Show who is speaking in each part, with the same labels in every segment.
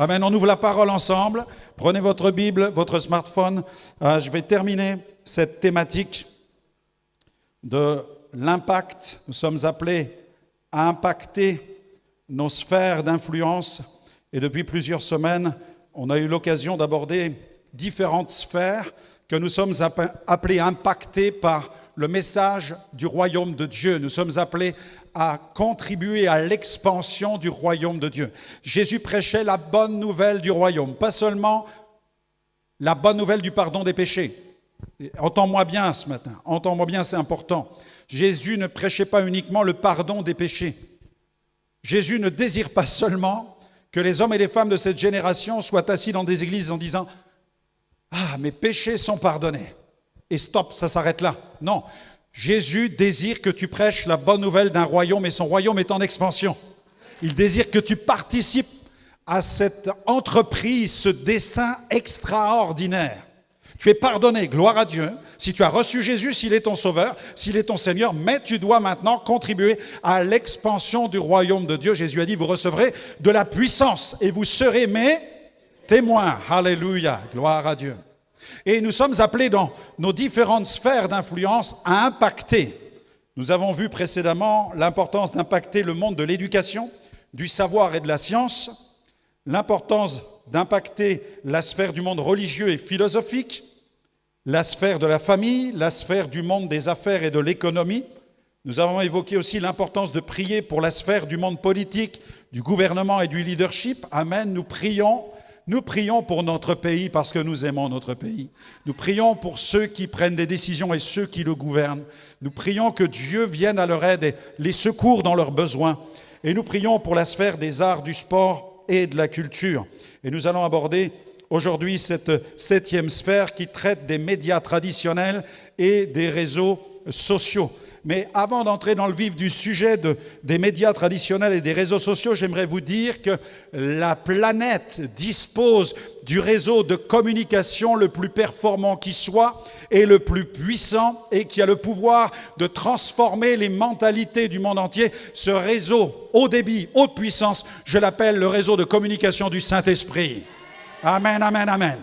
Speaker 1: Amen. On ouvre la parole ensemble. Prenez votre Bible, votre smartphone. Je vais terminer cette thématique de l'impact. Nous sommes appelés à impacter nos sphères d'influence. Et depuis plusieurs semaines, on a eu l'occasion d'aborder différentes sphères que nous sommes appelés à impacter par le message du royaume de Dieu. Nous sommes appelés à contribuer à l'expansion du royaume de Dieu. Jésus prêchait la bonne nouvelle du royaume, pas seulement la bonne nouvelle du pardon des péchés. Entends-moi bien ce matin, entends-moi bien, c'est important. Jésus ne prêchait pas uniquement le pardon des péchés. Jésus ne désire pas seulement que les hommes et les femmes de cette génération soient assis dans des églises en disant « Ah, mes péchés sont pardonnés » et stop, ça s'arrête là. Non, Jésus désire que tu prêches la bonne nouvelle d'un royaume et son royaume est en expansion. Il désire que tu participes à cette entreprise, ce dessein extraordinaire. Tu es pardonné, gloire à Dieu. Si tu as reçu Jésus, s'il est ton sauveur, s'il est ton Seigneur, mais tu dois maintenant contribuer à l'expansion du royaume de Dieu. Jésus a dit, vous recevrez de la puissance et vous serez mes témoins. Alléluia, gloire à Dieu. Et nous sommes appelés dans nos différentes sphères d'influence à impacter. Nous avons vu précédemment l'importance d'impacter le monde de l'éducation, du savoir et de la science, l'importance d'impacter la sphère du monde religieux et philosophique, la sphère de la famille, la sphère du monde des affaires et de l'économie. Nous avons évoqué aussi l'importance de prier pour la sphère du monde politique, du gouvernement et du leadership. Amen, nous prions pour notre pays parce que nous aimons notre pays. Nous prions pour ceux qui prennent des décisions et ceux qui le gouvernent. Nous prions que Dieu vienne à leur aide et les secours dans leurs besoins. Et nous prions pour la sphère des arts, du sport et de la culture. Et nous allons aborder aujourd'hui cette 7e sphère qui traite des médias traditionnels et des réseaux sociaux. Mais avant d'entrer dans le vif du sujet des médias traditionnels et des réseaux sociaux, j'aimerais vous dire que la planète dispose du réseau de communication le plus performant qui soit et le plus puissant et qui a le pouvoir de transformer les mentalités du monde entier. Ce réseau haut débit, haute puissance, je l'appelle le réseau de communication du Saint-Esprit. Amen, amen, amen.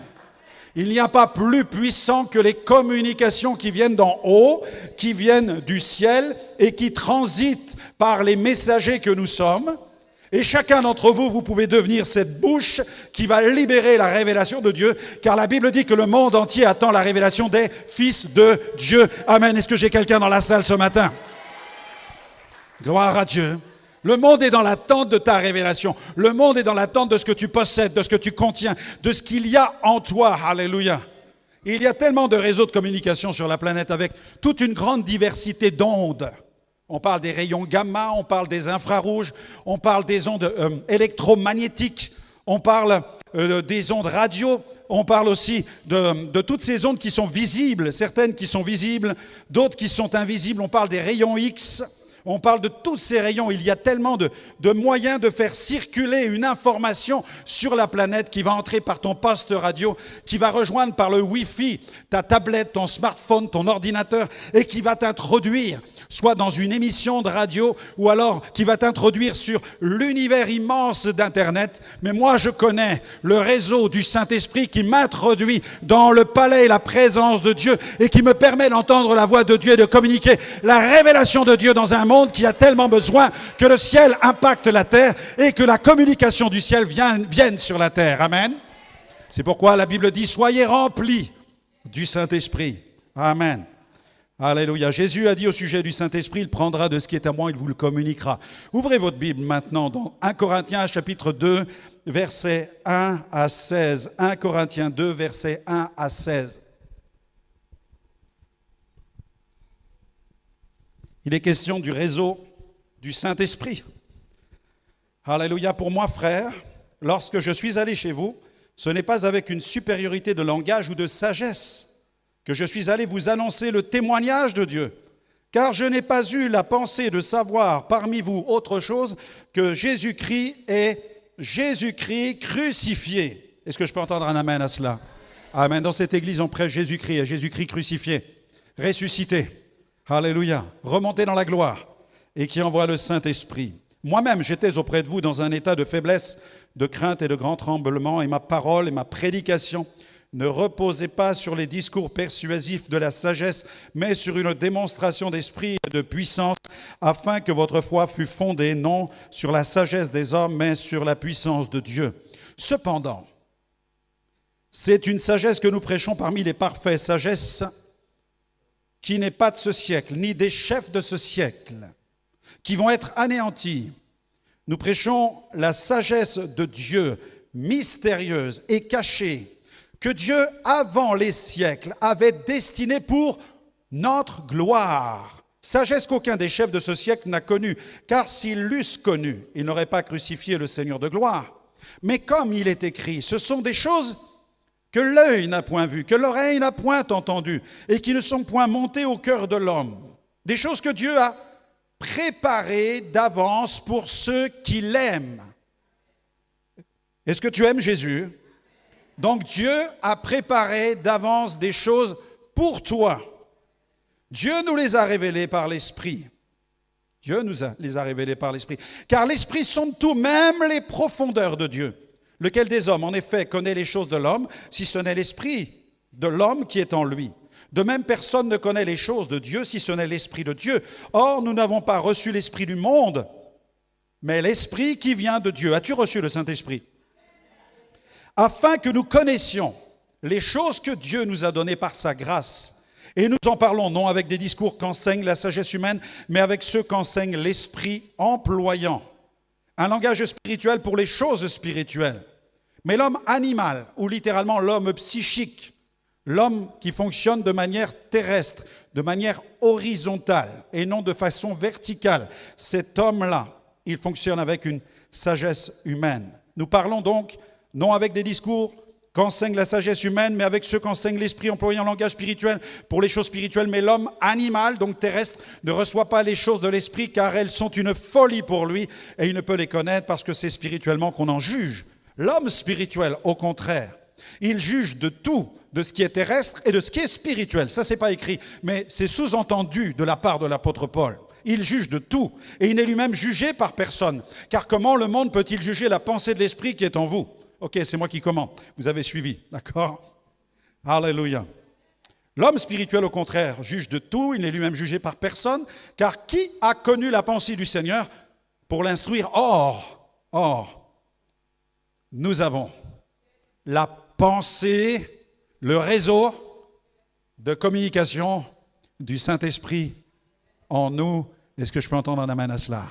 Speaker 1: Il n'y a pas plus puissant que les communications qui viennent d'en haut, qui viennent du ciel et qui transitent par les messagers que nous sommes. Et chacun d'entre vous, vous pouvez devenir cette bouche qui va libérer la révélation de Dieu, car la Bible dit que le monde entier attend la révélation des fils de Dieu. Amen. Est-ce que j'ai quelqu'un dans la salle ce matin? Gloire à Dieu. Le monde est dans l'attente de ta révélation. Le monde est dans l'attente de ce que tu possèdes, de ce que tu contiens, de ce qu'il y a en toi. Alléluia. Il y a tellement de réseaux de communication sur la planète avec toute une grande diversité d'ondes. On parle des rayons gamma, on parle des infrarouges, on parle des ondes électromagnétiques, on parle des ondes radio, on parle aussi de toutes ces ondes qui sont visibles, certaines qui sont visibles, d'autres qui sont invisibles. On parle des rayons X. On parle de tous ces rayons. Il y a tellement de moyens de faire circuler une information sur la planète qui va entrer par ton poste radio, qui va rejoindre par le Wi-Fi ta tablette, ton smartphone, ton ordinateur et qui va t'introduire soit dans une émission de radio ou alors qui va t'introduire sur l'univers immense d'Internet. Mais moi, je connais le réseau du Saint-Esprit qui m'introduit dans le palais et la présence de Dieu et qui me permet d'entendre la voix de Dieu et de communiquer la révélation de Dieu dans un monde qui a tellement besoin que le ciel impacte la terre et que la communication du ciel vienne sur la terre. Amen. C'est pourquoi la Bible dit « Soyez remplis du Saint-Esprit ». Amen. Alléluia. Jésus a dit au sujet du Saint-Esprit, il prendra de ce qui est à moi, il vous le communiquera. Ouvrez votre Bible maintenant dans 1 Corinthiens chapitre 2, versets 1 à 16. 1 Corinthiens 2, versets 1 à 16. Il est question du réseau du Saint-Esprit. Alléluia. Pour moi, frère, lorsque je suis allé chez vous, ce n'est pas avec une supériorité de langage ou de sagesse que je suis allé vous annoncer le témoignage de Dieu, car je n'ai pas eu la pensée de savoir parmi vous autre chose que Jésus-Christ est Jésus-Christ crucifié. Est-ce que je peux entendre un amen à cela? Amen. Dans cette église, on prêche Jésus-Christ et Jésus-Christ crucifié, ressuscité. Alléluia. Remonté dans la gloire et qui envoie le Saint-Esprit. Moi-même, j'étais auprès de vous dans un état de faiblesse, de crainte et de grand tremblement, et ma parole et ma prédication ne reposaient pas sur les discours persuasifs de la sagesse, mais sur une démonstration d'esprit et de puissance, afin que votre foi fût fondée non sur la sagesse des hommes, mais sur la puissance de Dieu. Cependant, c'est une sagesse que nous prêchons parmi les parfaits, sagesse qui n'est pas de ce siècle, ni des chefs de ce siècle, qui vont être anéantis. Nous prêchons la sagesse de Dieu, mystérieuse et cachée, que Dieu, avant les siècles, avait destinée pour notre gloire. Sagesse qu'aucun des chefs de ce siècle n'a connue, car s'ils l'eussent connue, ils n'auraient pas crucifié le Seigneur de gloire. Mais comme il est écrit, ce sont des choses que l'œil n'a point vues, que l'oreille n'a point entendues, et qui ne sont point montées au cœur de l'homme. Des choses que Dieu a préparées d'avance pour ceux qui l'aiment. Est-ce que tu aimes Jésus? Donc Dieu a préparé d'avance des choses pour toi. Dieu nous les a révélées par l'Esprit. Dieu les a révélées par l'Esprit. Car l'Esprit sonde tout, même les profondeurs de Dieu. Lequel des hommes, en effet, connaît les choses de l'homme, si ce n'est l'Esprit de l'homme qui est en lui? De même, personne ne connaît les choses de Dieu, si ce n'est l'Esprit de Dieu. Or, nous n'avons pas reçu l'Esprit du monde, mais l'Esprit qui vient de Dieu. As-tu reçu le Saint-Esprit? Afin que nous connaissions les choses que Dieu nous a données par sa grâce. Et nous en parlons non avec des discours qu'enseigne la sagesse humaine, mais avec ceux qu'enseigne l'Esprit, employant un langage spirituel pour les choses spirituelles. Mais l'homme animal, ou littéralement l'homme psychique, l'homme qui fonctionne de manière terrestre, de manière horizontale et non de façon verticale, cet homme-là, il fonctionne avec une sagesse humaine. Nous parlons donc non avec des discours qu'enseigne la sagesse humaine, mais avec ceux qu'enseigne l'Esprit, employant un langage spirituel pour les choses spirituelles. Mais l'homme animal, donc terrestre, ne reçoit pas les choses de l'Esprit, car elles sont une folie pour lui, et il ne peut les connaître parce que c'est spirituellement qu'on en juge. L'homme spirituel, au contraire, il juge de tout, de ce qui est terrestre et de ce qui est spirituel. Ça, c'est pas écrit, mais c'est sous-entendu de la part de l'apôtre Paul. Il juge de tout, et il n'est lui-même jugé par personne. Car comment le monde peut-il juger la pensée de l'Esprit qui est en vous? Ok, c'est moi qui commente. Vous avez suivi, d'accord? Alléluia. L'homme spirituel, au contraire, juge de tout. Il n'est lui-même jugé par personne. Car qui a connu la pensée du Seigneur pour l'instruire? Or, nous avons la pensée, le réseau de communication du Saint-Esprit en nous. Est-ce que je peux entendre un amen à cela?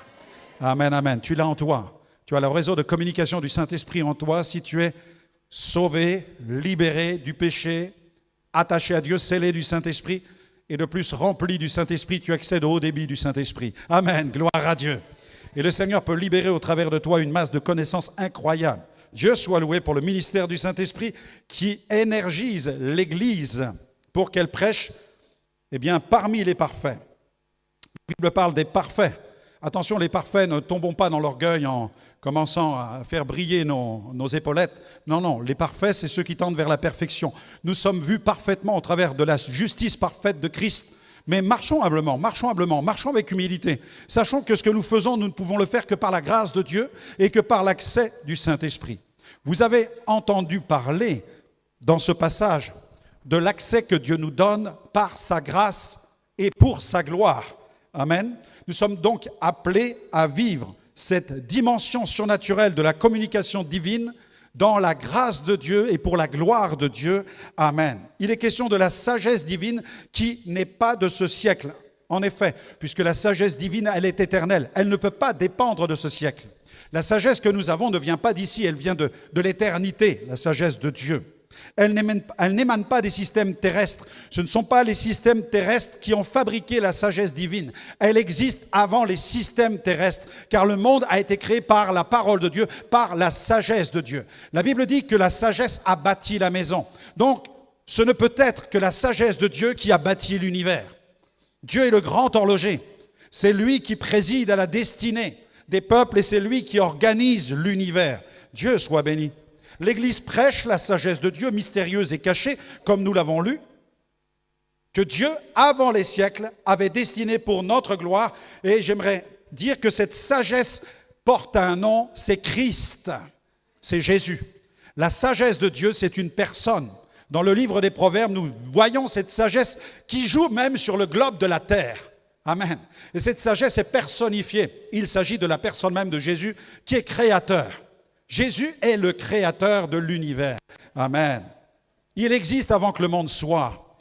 Speaker 1: Amen, amen. Tu l'as en toi. Tu as le réseau de communication du Saint-Esprit en toi si tu es sauvé, libéré du péché, attaché à Dieu, scellé du Saint-Esprit et de plus rempli du Saint-Esprit, tu accèdes au haut débit du Saint-Esprit. Amen, gloire à Dieu. Et le Seigneur peut libérer au travers de toi une masse de connaissances incroyables. Dieu soit loué pour le ministère du Saint-Esprit qui énergise l'Église pour qu'elle prêche parmi les parfaits. La Bible parle des parfaits. Attention, les parfaits, ne tombons pas dans l'orgueil en commençant à faire briller nos épaulettes. Non, les parfaits, c'est ceux qui tendent vers la perfection. Nous sommes vus parfaitement au travers de la justice parfaite de Christ. Mais marchons humblement, marchons avec humilité. Sachons que ce que nous faisons, nous ne pouvons le faire que par la grâce de Dieu et que par l'accès du Saint-Esprit. Vous avez entendu parler dans ce passage de l'accès que Dieu nous donne par sa grâce et pour sa gloire. Amen. Nous sommes donc appelés à vivre cette dimension surnaturelle de la communication divine dans la grâce de Dieu et pour la gloire de Dieu. Amen. Il est question de la sagesse divine qui n'est pas de ce siècle. En effet, puisque la sagesse divine, elle est éternelle. Elle ne peut pas dépendre de ce siècle. La sagesse que nous avons ne vient pas d'ici, elle vient de l'éternité, la sagesse de Dieu. Elle n'émane pas des systèmes terrestres. Ce ne sont pas les systèmes terrestres qui ont fabriqué la sagesse divine. Elle existe avant les systèmes terrestres, car le monde a été créé par la parole de Dieu, par la sagesse de Dieu. La Bible dit que la sagesse a bâti la maison. Donc, ce ne peut être que la sagesse de Dieu qui a bâti l'univers. Dieu est le grand horloger. C'est lui qui préside à la destinée des peuples et c'est lui qui organise l'univers. Dieu soit béni. L'Église prêche la sagesse de Dieu, mystérieuse et cachée, comme nous l'avons lu, que Dieu, avant les siècles, avait destiné pour notre gloire. Et j'aimerais dire que cette sagesse porte un nom, c'est Christ, c'est Jésus. La sagesse de Dieu, c'est une personne. Dans le livre des Proverbes, nous voyons cette sagesse qui joue même sur le globe de la terre. Amen. Et cette sagesse est personnifiée. Il s'agit de la personne même de Jésus qui est créateur. Jésus est le créateur de l'univers. Amen. Il existe avant que le monde soit.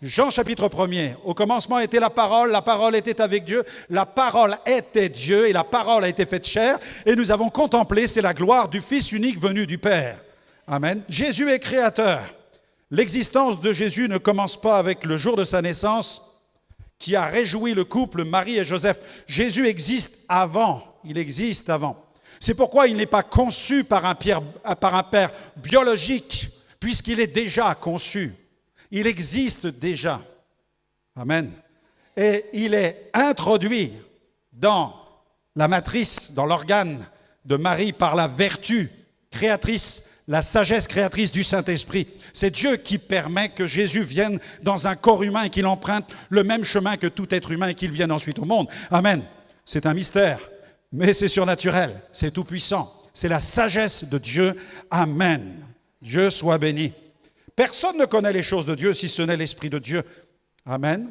Speaker 1: Jean chapitre 1er, au commencement était la parole était avec Dieu, la parole était Dieu et la parole a été faite chair et nous avons contemplé, c'est la gloire du Fils unique venu du Père. Amen. Jésus est créateur. L'existence de Jésus ne commence pas avec le jour de sa naissance qui a réjoui le couple Marie et Joseph. Jésus existe avant, il existe avant. C'est pourquoi il n'est pas conçu par un père biologique, puisqu'il est déjà conçu. Il existe déjà. Amen. Et il est introduit dans la matrice, dans l'organe de Marie par la vertu créatrice, la sagesse créatrice du Saint-Esprit. C'est Dieu qui permet que Jésus vienne dans un corps humain et qu'il emprunte le même chemin que tout être humain et qu'il vienne ensuite au monde. Amen. C'est un mystère, mais c'est surnaturel, c'est tout puissant. C'est la sagesse de Dieu. Amen. Dieu soit béni. Personne ne connaît les choses de Dieu si ce n'est l'Esprit de Dieu. Amen.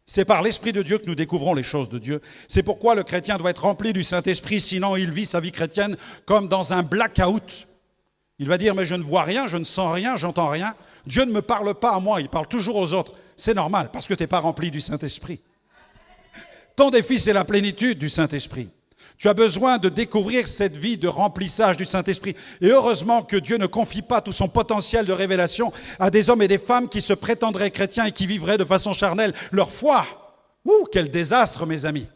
Speaker 1: C'est par l'Esprit de Dieu que nous découvrons les choses de Dieu. C'est pourquoi le chrétien doit être rempli du Saint-Esprit, sinon il vit sa vie chrétienne comme dans un blackout. Il va dire, mais je ne vois rien, je ne sens rien, j'entends rien. Dieu ne me parle pas à moi, il parle toujours aux autres. C'est normal, parce que tu n'es pas rempli du Saint-Esprit. Ton défi, c'est la plénitude du Saint-Esprit. Tu as besoin de découvrir cette vie de remplissage du Saint-Esprit. Et heureusement que Dieu ne confie pas tout son potentiel de révélation à des hommes et des femmes qui se prétendraient chrétiens et qui vivraient de façon charnelle leur foi. Ouh, quel désastre, mes amis.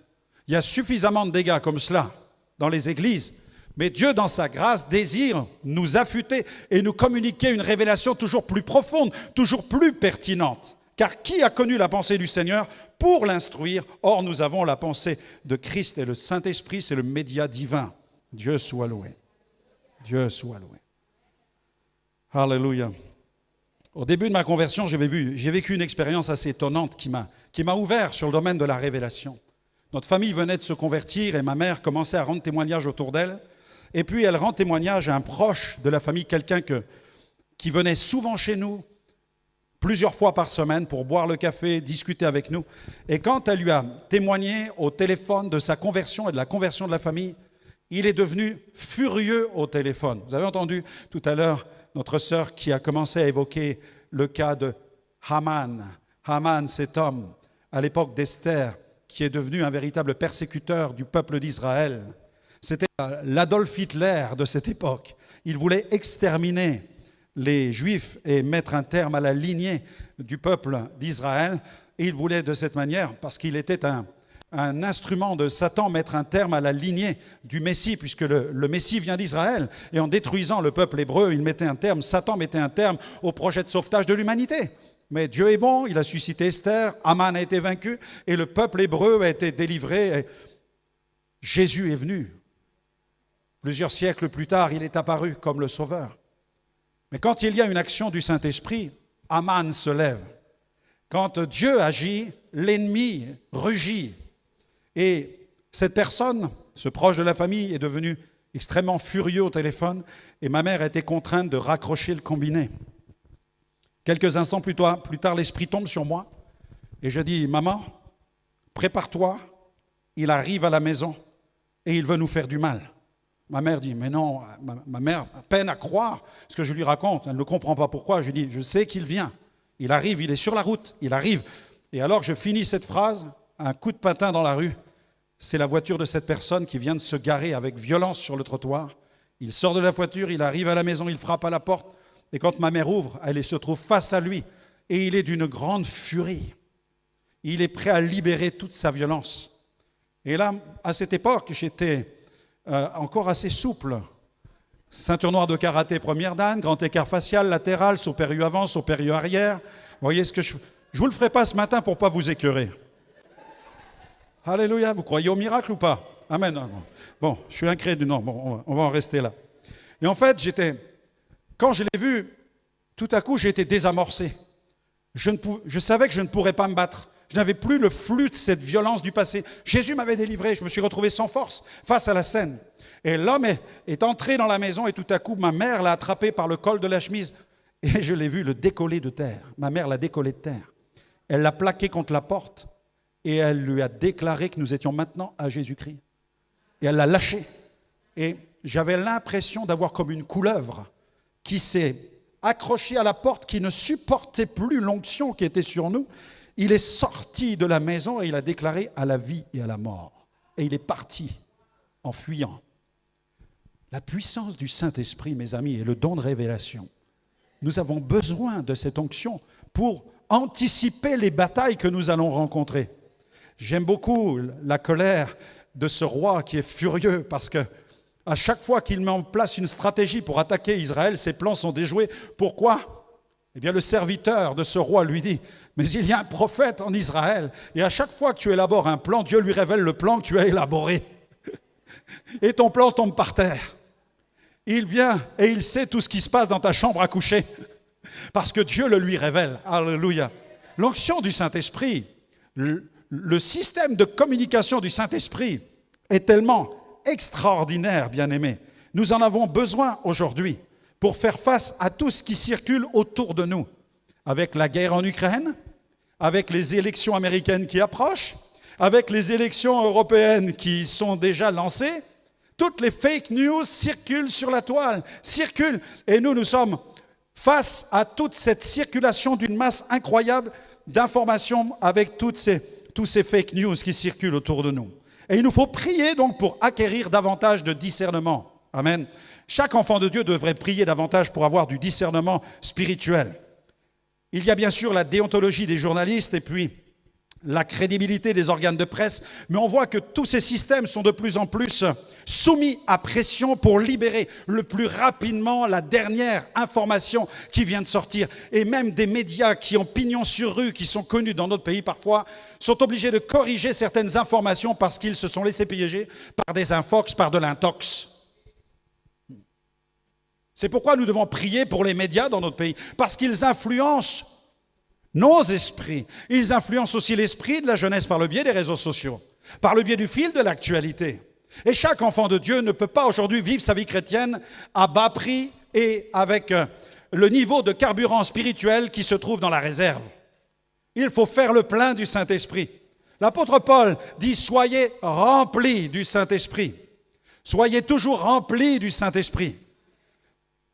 Speaker 1: Il y a suffisamment de dégâts comme cela dans les églises. Mais Dieu, dans sa grâce, désire nous affûter et nous communiquer une révélation toujours plus profonde, toujours plus pertinente. Car qui a connu la pensée du Seigneur pour l'instruire? Or, nous avons la pensée de Christ et le Saint-Esprit, c'est le média divin. Dieu soit loué. Dieu soit loué. Alléluia. Au début de ma conversion, j'ai vécu une expérience assez étonnante qui m'a ouvert sur le domaine de la révélation. Notre famille venait de se convertir et ma mère commençait à rendre témoignage autour d'elle. Et puis, elle rend témoignage à un proche de la famille, quelqu'un qui venait souvent chez nous, plusieurs fois par semaine, pour boire le café, discuter avec nous. Et quand elle lui a témoigné au téléphone de sa conversion et de la conversion de la famille, il est devenu furieux au téléphone. Vous avez entendu tout à l'heure notre sœur qui a commencé à évoquer le cas de Haman. Haman, cet homme, à l'époque d'Esther, qui est devenu un véritable persécuteur du peuple d'Israël. C'était l'Adolf Hitler de cette époque. Il voulait exterminer les Juifs et mettre un terme à la lignée du peuple d'Israël. Et il voulait de cette manière, parce qu'il était un instrument de Satan, mettre un terme à la lignée du Messie, puisque le Messie vient d'Israël. Et en détruisant le peuple hébreu, il mettait un terme, Satan mettait un terme au projet de sauvetage de l'humanité. Mais Dieu est bon, il a suscité Esther, Haman a été vaincu, et le peuple hébreu a été délivré. Et Jésus est venu. Plusieurs siècles plus tard, il est apparu comme le Sauveur. Mais quand il y a une action du Saint-Esprit, Haman se lève. Quand Dieu agit, l'ennemi rugit. Et cette personne, ce proche de la famille, est devenu extrêmement furieux au téléphone et ma mère a été contrainte de raccrocher le combiné. Quelques instants plus tard, l'Esprit tombe sur moi et je dis « Maman, prépare-toi, il arrive à la maison et il veut nous faire du mal. » Ma mère dit, mais non, ma mère peine à croire ce que je lui raconte. Elle ne comprend pas pourquoi. Je dis, je sais qu'il vient. Il arrive, il est sur la route, il arrive. Et alors je finis cette phrase, un coup de patin dans la rue. C'est la voiture de cette personne qui vient de se garer avec violence sur le trottoir. Il sort de la voiture, il arrive à la maison, il frappe à la porte. Et quand ma mère ouvre, elle se trouve face à lui. Et il est d'une grande furie. Il est prêt à libérer toute sa violence. Et là, à cette époque, j'étais encore assez souple. Ceinture noire de karaté première dan, grand écart facial, latéral, saut périlleux avant, saut périlleux arrière. Vous voyez ce que je vous le ferai pas ce matin pour pas vous écœurer. Alléluia, vous croyez au miracle ou pas? Amen. Bon, je suis incrédule, non, bon, on va en rester là. Et en fait, quand je l'ai vu, tout à coup, j'ai été désamorcé. Je savais que je ne pourrais pas me battre. Je n'avais plus le flux de cette violence du passé. Jésus m'avait délivré, je me suis retrouvé sans force face à la scène. Et l'homme est entré dans la maison et tout à coup, ma mère l'a attrapé par le col de la chemise et je l'ai vu le décoller de terre. Ma mère l'a décollé de terre. Elle l'a plaqué contre la porte et elle lui a déclaré que nous étions maintenant à Jésus-Christ. Et elle l'a lâché. Et j'avais l'impression d'avoir comme une couleuvre qui s'est accrochée à la porte, qui ne supportait plus l'onction qui était sur nous. Il est sorti de la maison et il a déclaré à la vie et à la mort. Et il est parti en fuyant. La puissance du Saint-Esprit, mes amis, est le don de révélation. Nous avons besoin de cette onction pour anticiper les batailles que nous allons rencontrer. J'aime beaucoup la colère de ce roi qui est furieux parce que à chaque fois qu'il met en place une stratégie pour attaquer Israël, ses plans sont déjoués. Pourquoi ? Eh bien, le serviteur de ce roi lui dit, mais il y a un prophète en Israël, et à chaque fois que tu élabores un plan, Dieu lui révèle le plan que tu as élaboré. Et ton plan tombe par terre. Il vient et il sait tout ce qui se passe dans ta chambre à coucher, parce que Dieu le lui révèle. Alléluia. L'onction du Saint-Esprit, le système de communication du Saint-Esprit est tellement extraordinaire, bien-aimés. Nous en avons besoin aujourd'hui pour faire face à tout ce qui circule autour de nous, avec la guerre en Ukraine, avec les élections américaines qui approchent, avec les élections européennes qui sont déjà lancées. Toutes les fake news circulent sur la toile, circulent. Et nous sommes face à toute cette circulation d'une masse incroyable d'informations avec tous ces fake news qui circulent autour de nous. Et il nous faut prier donc pour acquérir davantage de discernement. Amen. Chaque enfant de Dieu devrait prier davantage pour avoir du discernement spirituel. Il y a bien sûr la déontologie des journalistes et puis la crédibilité des organes de presse, mais on voit que tous ces systèmes sont de plus en plus soumis à pression pour libérer le plus rapidement la dernière information qui vient de sortir. Et même des médias qui ont pignon sur rue, qui sont connus dans notre pays parfois, sont obligés de corriger certaines informations parce qu'ils se sont laissés piéger par des infox, par de l'intox. C'est pourquoi nous devons prier pour les médias dans notre pays, parce qu'ils influencent nos esprits. Ils influencent aussi l'esprit de la jeunesse par le biais des réseaux sociaux, par le biais du fil de l'actualité. Et chaque enfant de Dieu ne peut pas aujourd'hui vivre sa vie chrétienne à bas prix et avec le niveau de carburant spirituel qui se trouve dans la réserve. Il faut faire le plein du Saint-Esprit. L'apôtre Paul dit « Soyez remplis du Saint-Esprit ». Soyez toujours remplis du Saint-Esprit.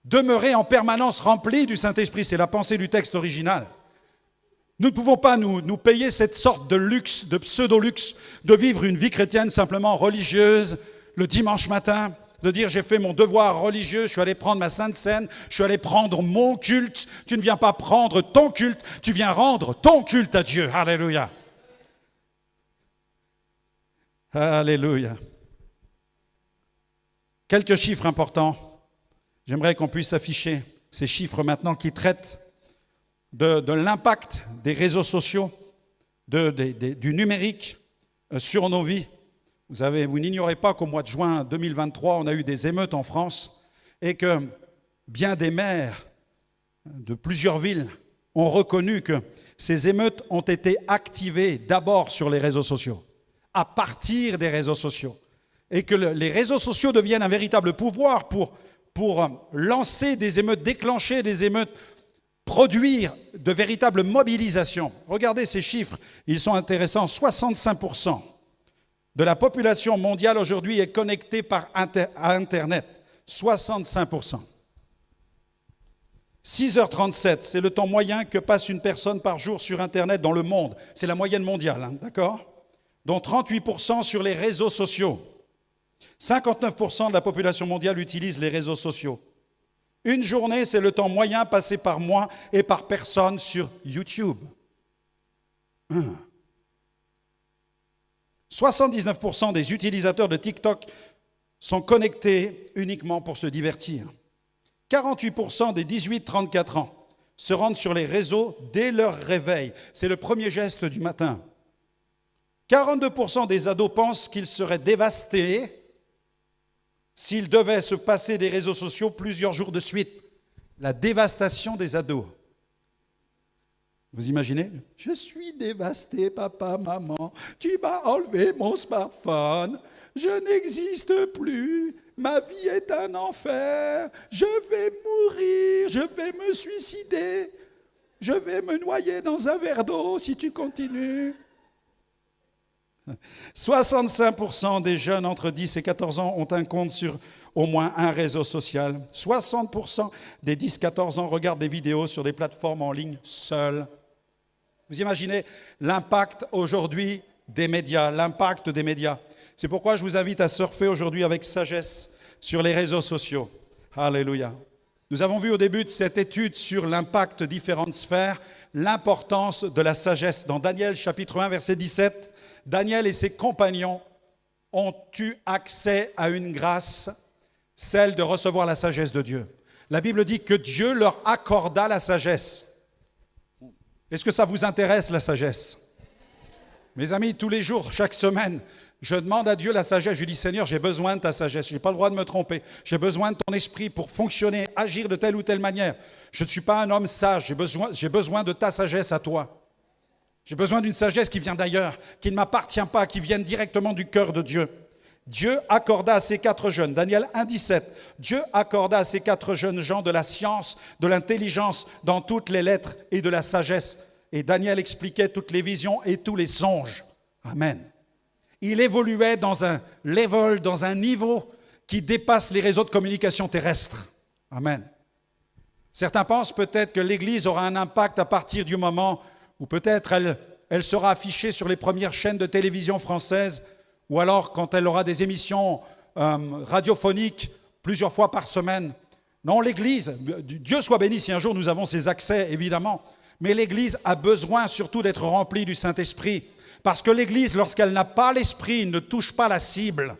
Speaker 1: Demeurez en permanence remplis du Saint-Esprit. C'est la pensée du texte original. Nous ne pouvons pas nous payer cette sorte de luxe, de pseudo-luxe, de vivre une vie chrétienne simplement religieuse le dimanche matin, de dire j'ai fait mon devoir religieux, je suis allé prendre ma Sainte Seine, je suis allé prendre mon culte. Tu ne viens pas prendre ton culte, tu viens rendre ton culte à Dieu. Alléluia. Alléluia. Quelques chiffres importants. J'aimerais qu'on puisse afficher ces chiffres maintenant qui traitent de l'impact des réseaux sociaux, du numérique sur nos vies. Vous n'ignorez pas qu'au mois de juin 2023, on a eu des émeutes en France et que bien des maires de plusieurs villes ont reconnu que ces émeutes ont été activées d'abord sur les réseaux sociaux, à partir des réseaux sociaux, et que les réseaux sociaux deviennent un véritable pouvoir pour lancer des émeutes, déclencher des émeutes, produire de véritables mobilisations. Regardez ces chiffres, ils sont intéressants. 65% de la population mondiale aujourd'hui est connectée à Internet. 65%. 6h37, c'est le temps moyen que passe une personne par jour sur Internet dans le monde. C'est la moyenne mondiale, hein, d'accord ? Dont 38% sur les réseaux sociaux. 59% de la population mondiale utilise les réseaux sociaux. Une journée, c'est le temps moyen passé par mois et par personne sur YouTube. 79% des utilisateurs de TikTok sont connectés uniquement pour se divertir. 48% des 18-34 ans se rendent sur les réseaux dès leur réveil. C'est le premier geste du matin. 42% des ados pensent qu'ils seraient dévastés s'ils devaient se passer des réseaux sociaux plusieurs jours de suite. La dévastation des ados. Vous imaginez? Je suis dévasté, papa, maman. Tu m'as enlevé mon smartphone. Je n'existe plus. Ma vie est un enfer. Je vais mourir. Je vais me suicider. Je vais me noyer dans un verre d'eau si tu continues. 65% des jeunes entre 10 et 14 ans ont un compte sur au moins un réseau social. 60% des 10-14 ans regardent des vidéos sur des plateformes en ligne seuls. Vous imaginez l'impact aujourd'hui des médias, l'impact des médias. C'est pourquoi je vous invite à surfer aujourd'hui avec sagesse sur les réseaux sociaux. Alléluia. Nous avons vu au début de cette étude sur l'impact de différentes sphères, l'importance de la sagesse. Dans Daniel chapitre 1, verset 17, Daniel et ses compagnons ont eu accès à une grâce, celle de recevoir la sagesse de Dieu. La Bible dit que Dieu leur accorda la sagesse. Est-ce que ça vous intéresse, la sagesse? Mes amis, tous les jours, chaque semaine, je demande à Dieu la sagesse. Je lui dis, Seigneur, j'ai besoin de ta sagesse. Je n'ai pas le droit de me tromper. J'ai besoin de ton esprit pour fonctionner, agir de telle ou telle manière. Je ne suis pas un homme sage. J'ai besoin de ta sagesse à toi. J'ai besoin d'une sagesse qui vient d'ailleurs, qui ne m'appartient pas, qui vienne directement du cœur de Dieu. Dieu accorda à ces 4 jeunes, Daniel 1, 17, Dieu accorda à ces 4 jeunes gens de la science, de l'intelligence dans toutes les lettres et de la sagesse. Et Daniel expliquait toutes les visions et tous les songes. Amen. Il évoluait dans un level, dans un niveau qui dépasse les réseaux de communication terrestres. Amen. Certains pensent peut-être que l'Église aura un impact à partir du moment où peut-être elle sera affichée sur les premières chaînes de télévision françaises, ou alors quand elle aura des émissions radiophoniques plusieurs fois par semaine. Non, l'Église, Dieu soit béni si un jour nous avons ces accès, évidemment, mais l'Église a besoin surtout d'être remplie du Saint-Esprit, parce que l'Église, lorsqu'elle n'a pas l'Esprit, ne touche pas la cible.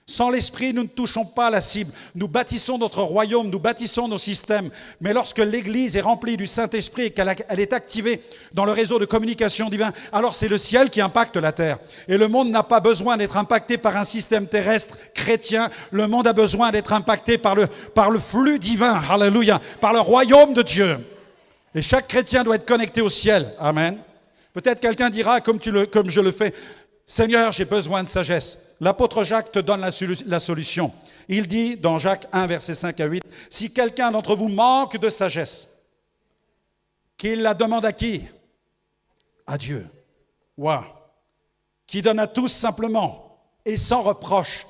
Speaker 1: Sans l'Esprit, nous ne touchons pas la cible. Nous bâtissons notre royaume, nous bâtissons nos systèmes. Mais lorsque l'Église est remplie du Saint-Esprit et qu'elle est activée dans le réseau de communication divin, alors c'est le ciel qui impacte la terre. Et le monde n'a pas besoin d'être impacté par un système terrestre chrétien. Le monde a besoin d'être impacté par le flux divin, alléluia, par le royaume de Dieu. Et chaque chrétien doit être connecté au ciel. Amen. Peut-être quelqu'un dira, comme je le fais, Seigneur, j'ai besoin de sagesse. L'apôtre Jacques te donne la solution. Il dit dans Jacques 1, versets 5 à 8, « Si quelqu'un d'entre vous manque de sagesse, qu'il la demande à qui? À Dieu. Wow. Qui donne à tous simplement et sans reproche.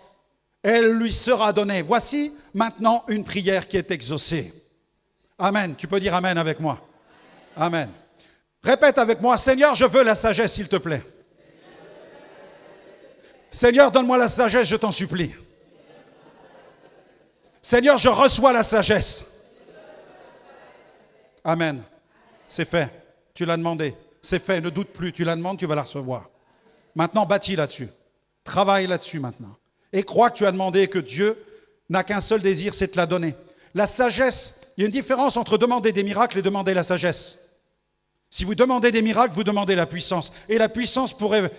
Speaker 1: Elle lui sera donnée. Voici maintenant une prière qui est exaucée. » Amen. Tu peux dire Amen avec moi. Amen. Répète avec moi, Seigneur, je veux la sagesse, s'il te plaît. Seigneur, donne-moi la sagesse, je t'en supplie. Seigneur, je reçois la sagesse. Amen. C'est fait. Tu l'as demandé. C'est fait. Ne doute plus. Tu la demandes, tu vas la recevoir. Maintenant, bâtis là-dessus. Travaille là-dessus maintenant. Et crois que tu as demandé et que Dieu n'a qu'un seul désir, c'est de te la donner. La sagesse, il y a une différence entre demander des miracles et demander la sagesse. Si vous demandez des miracles, vous demandez la puissance. Et la puissance pourrait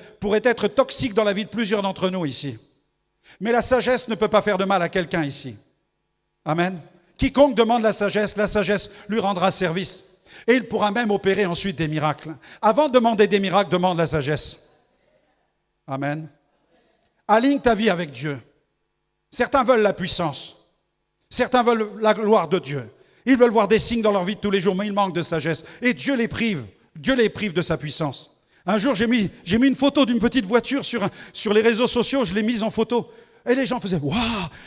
Speaker 1: être toxique dans la vie de plusieurs d'entre nous ici. Mais la sagesse ne peut pas faire de mal à quelqu'un ici. Amen. Quiconque demande la sagesse lui rendra service. Et il pourra même opérer ensuite des miracles. Avant de demander des miracles, demande la sagesse. Amen. Aligne ta vie avec Dieu. Certains veulent la puissance. Certains veulent la gloire de Dieu. Ils veulent voir des signes dans leur vie de tous les jours, mais ils manquent de sagesse. Et Dieu les prive. Dieu les prive de sa puissance. Un jour, j'ai mis une photo d'une petite voiture sur les réseaux sociaux. Je l'ai mise en photo. Et les gens faisaient « Waouh,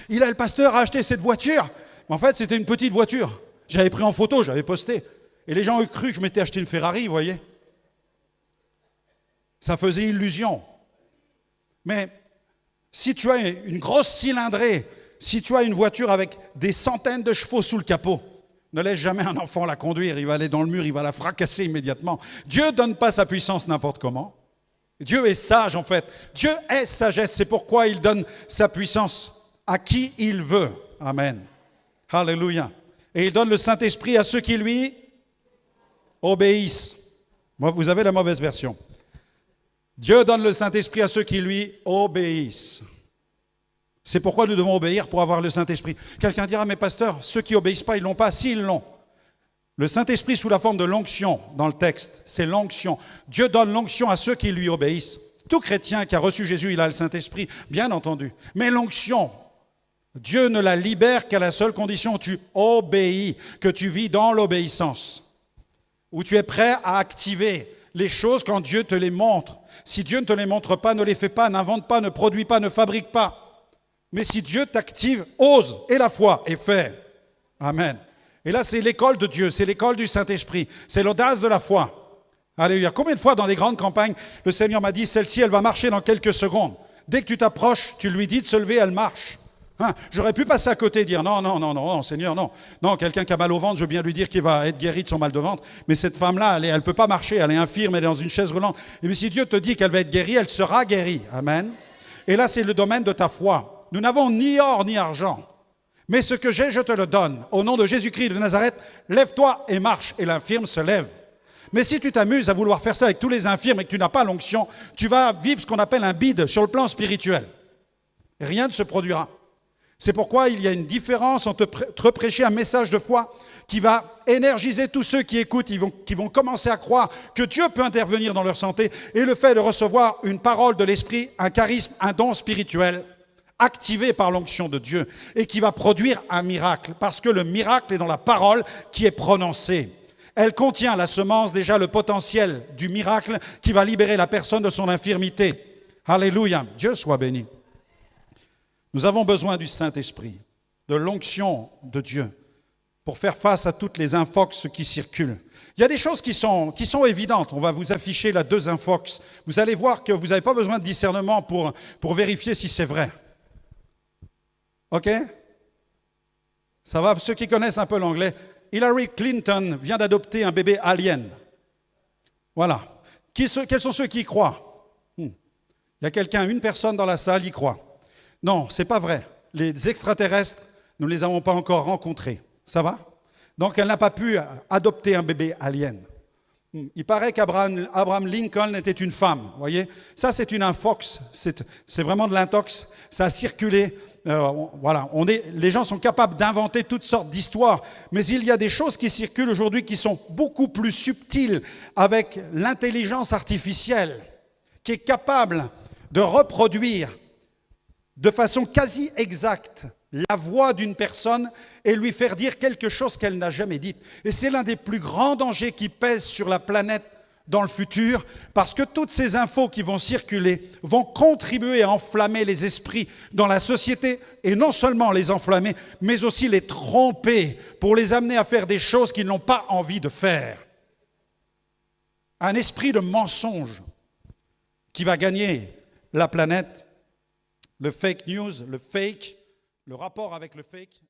Speaker 1: le pasteur a acheté cette voiture !» Mais en fait, c'était une petite voiture. J'avais pris en photo, j'avais posté. Et les gens ont cru que je m'étais acheté une Ferrari, vous voyez. Ça faisait illusion. Mais si tu as une grosse cylindrée, si tu as une voiture avec des centaines de chevaux sous le capot, ne laisse jamais un enfant la conduire, il va aller dans le mur, il va la fracasser immédiatement. Dieu ne donne pas sa puissance n'importe comment. Dieu est sage en fait. Dieu est sagesse, c'est pourquoi il donne sa puissance à qui il veut. Amen. Alléluia. Et il donne le Saint-Esprit à ceux qui lui obéissent. Moi, vous avez la mauvaise version. Dieu donne le Saint-Esprit à ceux qui lui obéissent. C'est pourquoi nous devons obéir pour avoir le Saint-Esprit. Quelqu'un dira, mais pasteur, ceux qui n'obéissent pas, ils ne l'ont pas. Si, ils l'ont. Le Saint-Esprit sous la forme de l'onction dans le texte, c'est l'onction. Dieu donne l'onction à ceux qui lui obéissent. Tout chrétien qui a reçu Jésus, il a le Saint-Esprit, bien entendu. Mais l'onction, Dieu ne la libère qu'à la seule condition où tu obéis, que tu vis dans l'obéissance, où tu es prêt à activer les choses quand Dieu te les montre. Si Dieu ne te les montre pas, ne les fais pas, n'invente pas, ne produis pas, ne fabrique pas. Mais si Dieu t'active, ose, et la foi, et fais. Amen. Et là, c'est l'école de Dieu, c'est l'école du Saint-Esprit, c'est l'audace de la foi. Alléluia. Combien de fois dans les grandes campagnes, le Seigneur m'a dit, celle-ci, elle va marcher dans quelques secondes. Dès que tu t'approches, tu lui dis de se lever, elle marche. J'aurais pu passer à côté et dire, non, Seigneur, non. Non, quelqu'un qui a mal au ventre, je veux bien lui dire qu'il va être guéri de son mal de ventre. Mais cette femme-là, elle ne peut pas marcher, elle est infirme, elle est dans une chaise roulante. Et mais si Dieu te dit qu'elle va être guérie, elle sera guérie. Amen. Et là, c'est le domaine de ta foi. Nous n'avons ni or ni argent. Mais ce que j'ai, je te le donne. Au nom de Jésus-Christ de Nazareth, lève-toi et marche. Et l'infirme se lève. Mais si tu t'amuses à vouloir faire ça avec tous les infirmes et que tu n'as pas l'onction, tu vas vivre ce qu'on appelle un bide sur le plan spirituel. Rien ne se produira. C'est pourquoi il y a une différence entre prêcher un message de foi qui va énergiser tous ceux qui écoutent, qui vont commencer à croire que Dieu peut intervenir dans leur santé, et le fait de recevoir une parole de l'Esprit, un charisme, un don spirituel, activé par l'onction de Dieu, et qui va produire un miracle, parce que le miracle est dans la parole qui est prononcée. Elle contient la semence, déjà le potentiel du miracle qui va libérer la personne de son infirmité. Alléluia, Dieu soit béni. Nous avons besoin du Saint-Esprit, de l'onction de Dieu, pour faire face à toutes les infox qui circulent. Il y a des choses qui sont évidentes. On va vous afficher là 2 infox. Vous allez voir que vous n'avez pas besoin de discernement pour vérifier si c'est vrai. OK? Ça va, ceux qui connaissent un peu l'anglais. Hillary Clinton vient d'adopter un bébé alien. Voilà. Quels sont ceux qui y croient? Il y a quelqu'un, une personne dans la salle y croit. Non, ce n'est pas vrai. Les extraterrestres, nous ne les avons pas encore rencontrés. Ça va? Donc, elle n'a pas pu adopter un bébé alien. Il paraît qu'Abraham Lincoln était une femme. Vous voyez? Ça, c'est une infox. C'est vraiment de l'intox. Ça a circulé. Voilà. Les gens sont capables d'inventer toutes sortes d'histoires. Mais il y a des choses qui circulent aujourd'hui qui sont beaucoup plus subtiles avec l'intelligence artificielle qui est capable de reproduire de façon quasi exacte la voix d'une personne et lui faire dire quelque chose qu'elle n'a jamais dit. Et c'est l'un des plus grands dangers qui pèsent sur la planète dans le futur, parce que toutes ces infos qui vont circuler vont contribuer à enflammer les esprits dans la société, et non seulement les enflammer, mais aussi les tromper pour les amener à faire des choses qu'ils n'ont pas envie de faire. Un esprit de mensonge qui va gagner la planète. Le fake news, le fake, le rapport avec le fake.